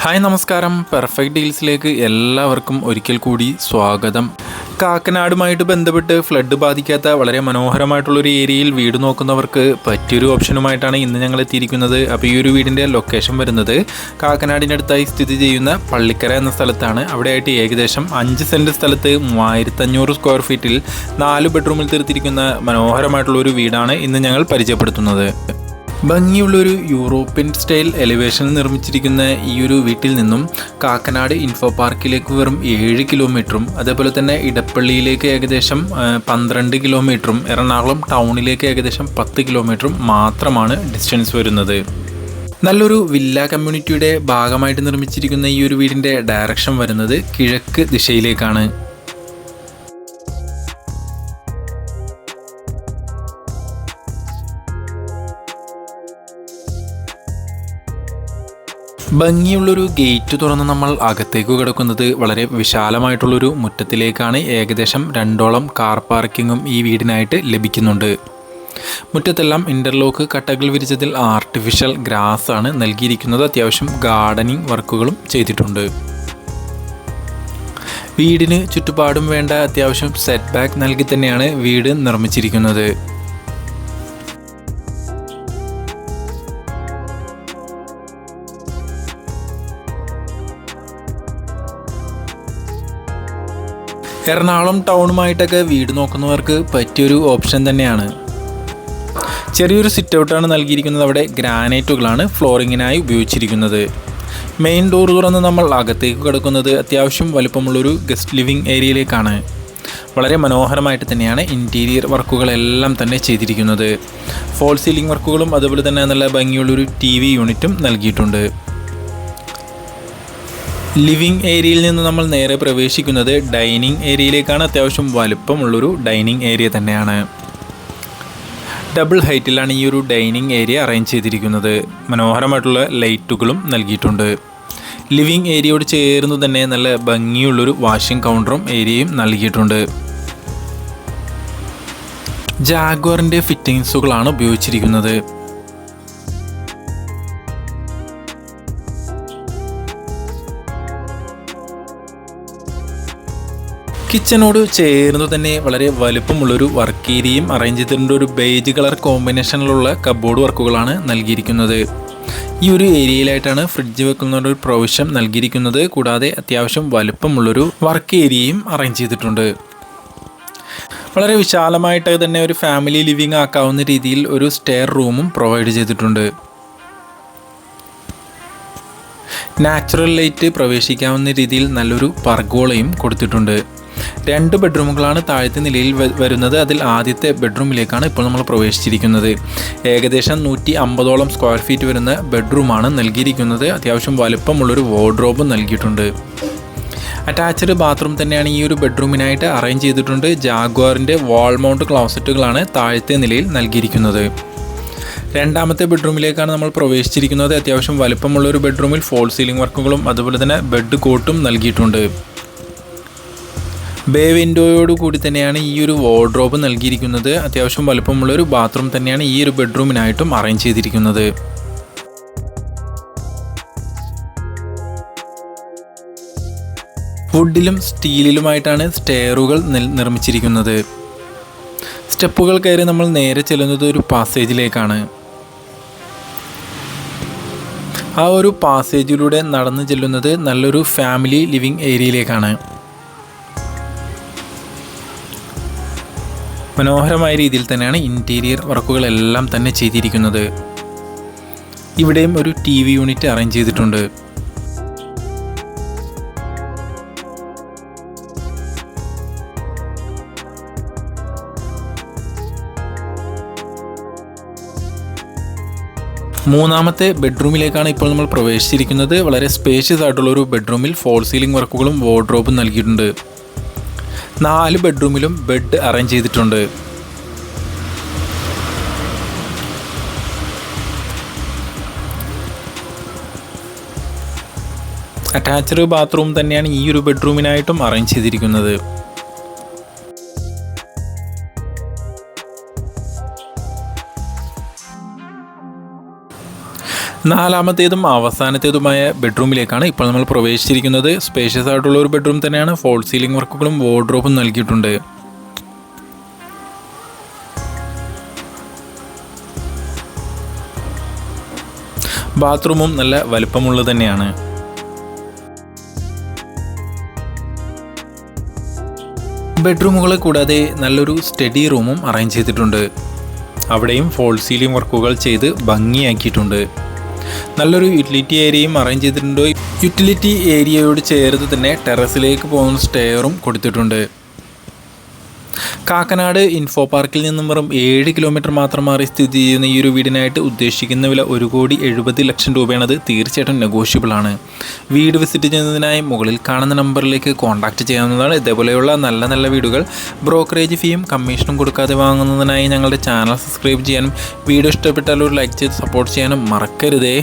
Hi നമസ്കാരം. Perfect ഡീൽസിലേക്ക് എല്ലാവർക്കും ഒരിക്കൽ കൂടി സ്വാഗതം. കാക്കനാടുമായിട്ട് ബന്ധപ്പെട്ട് ഫ്ലഡ് ബാധിക്കാത്ത വളരെ മനോഹരമായിട്ടുള്ളൊരു ഏരിയയിൽ വീട് നോക്കുന്നവർക്ക് പറ്റിയൊരു ഓപ്ഷനുമായിട്ടാണ് ഇന്ന് ഞങ്ങൾ എത്തിയിരിക്കുന്നത്. അപ്പോൾ ഈ ഒരു വീടിൻ്റെ ലൊക്കേഷൻ വരുന്നത് കാക്കനാടിനടുത്തായി സ്ഥിതി ചെയ്യുന്ന പള്ളിക്കര എന്ന സ്ഥലത്താണ്. അവിടെയായിട്ട് ഏകദേശം 5 സെൻറ്റ് സ്ഥലത്ത് 3500 സ്ക്വയർ ഫീറ്റിൽ 4 ബെഡ്റൂമിൽ തീർത്തിരിക്കുന്ന മനോഹരമായിട്ടുള്ളൊരു വീടാണ് ഇന്ന് ഞങ്ങൾ പരിചയപ്പെടുത്തുന്നത്. ഭംഗിയുള്ളൊരു യൂറോപ്യൻ സ്റ്റൈൽ എലിവേഷനിൽ നിർമ്മിച്ചിരിക്കുന്ന ഈ ഒരു വീട്ടിൽ നിന്നും കാക്കനാട് ഇൻഫോ പാർക്കിലേക്ക് വെറും 7 കിലോമീറ്ററും അതേപോലെ തന്നെ ഇടപ്പള്ളിയിലേക്ക് ഏകദേശം 12 കിലോമീറ്ററും എറണാകുളം ടൗണിലേക്ക് ഏകദേശം 10 കിലോമീറ്ററും മാത്രമാണ് ഡിസ്റ്റൻസ് വരുന്നത്. നല്ലൊരു വില്ല കമ്മ്യൂണിറ്റിയുടെ ഭാഗമായിട്ട് നിർമ്മിച്ചിരിക്കുന്ന ഈ ഒരു വീടിൻ്റെ ഡയറക്ഷൻ വരുന്നത് കിഴക്ക് ദിശയിലേക്കാണ്. ഭംഗിയുള്ളൊരു ഗേറ്റ് തുറന്ന് നമ്മൾ അകത്തേക്ക് കിടക്കുന്നത് വളരെ വിശാലമായിട്ടുള്ളൊരു മുറ്റത്തിലേക്കാണ്. ഏകദേശം 2ഓളം കാർ പാർക്കിങ്ങും ഈ വീടിനായിട്ട് ലഭിക്കുന്നുണ്ട്. മുറ്റത്തെല്ലാം ഇൻ്റർലോക്ക് കട്ടകൾ വിരിച്ചതിൽ ആർട്ടിഫിഷ്യൽ ഗ്രാസ് ആണ് നൽകിയിരിക്കുന്നത്. അത്യാവശ്യം ഗാർഡനിങ് വർക്കുകളും ചെയ്തിട്ടുണ്ട്. വീടിന് ചുറ്റുപാടും വേണ്ട അത്യാവശ്യം സെറ്റ് ബാക്ക് നൽകി തന്നെയാണ് വീട് നിർമ്മിച്ചിരിക്കുന്നത്. എറണാകുളം ടൗണുമായിട്ടൊക്കെ വീട് നോക്കുന്നവർക്ക് പറ്റിയൊരു ഓപ്ഷൻ തന്നെയാണ്. ചെറിയൊരു സിറ്റ് ഔട്ടാണ് നൽകിയിരിക്കുന്നത്. അവിടെ ഗ്രാനൈറ്റുകളാണ് ഫ്ലോറിങ്ങിനായി ഉപയോഗിച്ചിരിക്കുന്നത്. മെയിൻ ഡോർ തുറന്ന് നമ്മൾ അകത്തേക്ക് കിടക്കുന്നത് അത്യാവശ്യം വലുപ്പമുള്ളൊരു ഗസ്റ്റ് ലിവിങ് ഏരിയയിലേക്കാണ്. വളരെ മനോഹരമായിട്ട് തന്നെയാണ് ഇൻറ്റീരിയർ വർക്കുകളെല്ലാം തന്നെ ചെയ്തിരിക്കുന്നത്. ഫോൾ സീലിംഗ് വർക്കുകളും അതുപോലെ തന്നെ നല്ല ഭംഗിയുള്ളൊരു TV യൂണിറ്റും നൽകിയിട്ടുണ്ട്. ലിവിങ് ഏരിയയിൽ നിന്ന് നമ്മൾ നേരെ പ്രവേശിക്കുന്നത് ഡൈനിങ് ഏരിയയിലേക്കാണ്. അത്യാവശ്യം വലുപ്പമുള്ളൊരു ഡൈനിങ് ഏരിയ തന്നെയാണ്. ഡബിൾ ഹൈറ്റിലാണ് ഈ ഒരു ഡൈനിങ് ഏരിയ അറേഞ്ച് ചെയ്തിരിക്കുന്നത്. മനോഹരമായിട്ടുള്ള ലൈറ്റുകളും നൽകിയിട്ടുണ്ട്. ലിവിങ് ഏരിയയോട് ചേർന്ന് തന്നെ നല്ല ഭംഗിയുള്ളൊരു വാഷിംഗ് കൗണ്ടറും ഏരിയയും നൽകിയിട്ടുണ്ട്. ജാഗ്വറിൻ്റെ ഫിറ്റിങ്സുകളാണ് ഉപയോഗിച്ചിരിക്കുന്നത്. കിച്ചനോട് ചേർന്ന് തന്നെ വളരെ വലുപ്പമുള്ളൊരു വർക്ക് ഏരിയയും അറേഞ്ച് ചെയ്തിട്ടുണ്ട്. ഒരു ബേജ് കളർ കോമ്പിനേഷനിലുള്ള കബോർഡ് വർക്കുകളാണ് നൽകിയിരിക്കുന്നത്. ഈ ഒരു ഏരിയയിലായിട്ടാണ് ഫ്രിഡ്ജ് വെക്കുന്നൊരു പ്രൊവിഷൻ നൽകിയിരിക്കുന്നത്. കൂടാതെ അത്യാവശ്യം വലുപ്പമുള്ളൊരു വർക്ക് ഏരിയയും അറേഞ്ച് ചെയ്തിട്ടുണ്ട്. വളരെ വിശാലമായിട്ട് തന്നെ ഒരു ഫാമിലി ലിവിങ് ആക്കാവുന്ന രീതിയിൽ ഒരു സ്റ്റെയർ റൂമും പ്രൊവൈഡ് ചെയ്തിട്ടുണ്ട്. നാച്ചുറൽ ലൈറ്റ് പ്രവേശിക്കാവുന്ന രീതിയിൽ നല്ലൊരു പർഗോളയും കൊടുത്തിട്ടുണ്ട്. 2 ബെഡ്റൂമുകളാണ് താഴത്തെ നിലയിൽ വരുന്നത്. അതിൽ ആദ്യത്തെ ബെഡ്റൂമിലേക്കാണ് ഇപ്പോൾ നമ്മൾ പ്രവേശിച്ചിരിക്കുന്നത്. ഏകദേശം 150ഓളം സ്ക്വയർ ഫീറ്റ് വരുന്ന ബെഡ്റൂമാണ് നൽകിയിരിക്കുന്നത്. അത്യാവശ്യം വലുപ്പമുള്ളൊരു വാർഡ്രോബ് നൽകിയിട്ടുണ്ട്. അറ്റാച്ച്ഡ് ബാത്റൂം തന്നെയാണ് ഈ ഒരു ബെഡ്റൂമിനായിട്ട് അറേഞ്ച് ചെയ്തിട്ടുണ്ട്. ജാഗ്വാറിൻ്റെ വാൾ മൗണ്ട് ക്ലോസറ്റുകളാണ് താഴത്തെ നിലയിൽ നൽകിയിരിക്കുന്നത്. രണ്ടാമത്തെ ബെഡ്റൂമിലേക്കാണ് നമ്മൾ പ്രവേശിച്ചിരിക്കുന്നത്. അത്യാവശ്യം വലുപ്പമുള്ളൊരു ബെഡ്റൂമിൽ ഫോൾ സീലിംഗ് വർക്കുകളും അതുപോലെ തന്നെ ബെഡ് കോട്ടും നൽകിയിട്ടുണ്ട്. ബേ വിൻഡോയോട് കൂടി തന്നെയാണ് ഈ ഒരു വാർഡ്രോബ് നൽകിയിരിക്കുന്നത്. അത്യാവശ്യം വലുപ്പമുള്ളൊരു ബാത്റൂം തന്നെയാണ് ഈ ഒരു ബെഡ്റൂമിനായിട്ടും അറേഞ്ച് ചെയ്തിരിക്കുന്നത്. വുഡിലും സ്റ്റീലിലുമായിട്ടാണ് സ്റ്റെയറുകൾ നിർമ്മിച്ചിരിക്കുന്നത്. സ്റ്റെപ്പുകൾ കയറി നമ്മൾ നേരെ ചെല്ലുന്നത് ഒരു പാസേജിലേക്കാണ്. ആ ഒരു പാസേജിലൂടെ നടന്നു ചെല്ലുന്നത് നല്ലൊരു ഫാമിലി ലിവിങ് ഏരിയയിലേക്കാണ്. മനോഹരമായ രീതിയിൽ തന്നെയാണ് ഇൻറ്റീരിയർ വർക്കുകളെല്ലാം തന്നെ ചെയ്തിരിക്കുന്നത്. ഇവിടെയും ഒരു TV യൂണിറ്റ് അറേഞ്ച് ചെയ്തിട്ടുണ്ട്. മൂന്നാമത്തെ ബെഡ്റൂമിലേക്കാണ് ഇപ്പോൾ നമ്മൾ പ്രവേശിച്ചിരിക്കുന്നത്. വളരെ സ്പേഷ്യസ് ആയിട്ടുള്ളൊരു ബെഡ്റൂമിൽ ഫോൾ സീലിംഗ് വർക്കുകളും വാർഡ്രോബും നൽകിയിട്ടുണ്ട്. 4 ബെഡ്റൂമിലും ബെഡ് അറേഞ്ച് ചെയ്തിട്ടുണ്ട്. അറ്റാച്ച്ഡ് ബാത്റൂം തന്നെയാണ് ഈ ഒരു ബെഡ്റൂമിനായിട്ടും അറേഞ്ച് ചെയ്തിരിക്കുന്നത്. നാലാമത്തേതും അവസാനത്തേതുമായ ബെഡ്റൂമിലേക്കാണ് ഇപ്പോൾ നമ്മൾ പ്രവേശിച്ചിരിക്കുന്നത്. സ്പേഷ്യസ് ആയിട്ടുള്ള ഒരു ബെഡ്റൂം തന്നെയാണ്. ഫോൾ സീലിംഗ് വർക്കുകളും വാർഡ്രോബും നൽകിയിട്ടുണ്ട്. ബാത്റൂമും നല്ല വലുപ്പമുള്ളത് തന്നെയാണ്. ബെഡ്റൂമുകളെ കൂടാതെ നല്ലൊരു സ്റ്റഡി റൂമും അറേഞ്ച് ചെയ്തിട്ടുണ്ട്. അവിടെയും ഫോൾ സീലിംഗ് വർക്കുകൾ ചെയ്ത് ഭംഗിയാക്കിയിട്ടുണ്ട്. നല്ലൊരു യൂട്ടിലിറ്റി ഏരിയയും അറേഞ്ച് ചെയ്തിട്ടുണ്ട്. യൂട്ടിലിറ്റി ഏരിയയോട് ചേർത്ത് തന്നെ ടെറസിലേക്ക് പോകുന്ന സ്റ്റെയറും കൊടുത്തിട്ടുണ്ട്. കാക്കനാട് ഇൻഫോ പാർക്കിൽ നിന്നും വെറും 7 കിലോമീറ്റർ മാത്രം മാറി സ്ഥിതി ചെയ്യുന്ന ഈ ഒരു വീടിനായിട്ട് ഉദ്ദേശിക്കുന്ന വില 1,70,00,000 രൂപയാണ്. അത് തീർച്ചയായിട്ടും നെഗോഷ്യബിൾ ആണ്. വീട് വിസിറ്റ് ചെയ്യുന്നതിനായി മുകളിൽ കാണുന്ന നമ്പറിലേക്ക് കോൺടാക്റ്റ് ചെയ്യാവുന്നതാണ്. ഇതേപോലെയുള്ള നല്ല നല്ല വീടുകൾ ബ്രോക്കറേജ് ഫീയും കമ്മീഷനും കൊടുക്കാതെ വാങ്ങുന്നതിനായി ഞങ്ങളുടെ ചാനൽ സബ്സ്ക്രൈബ് ചെയ്യാനും വീഡിയോ ഇഷ്ടപ്പെട്ടാൽ ഒരു ലൈക്ക് ചെയ്ത് സപ്പോർട്ട് ചെയ്യാനും മറക്കരുതേ.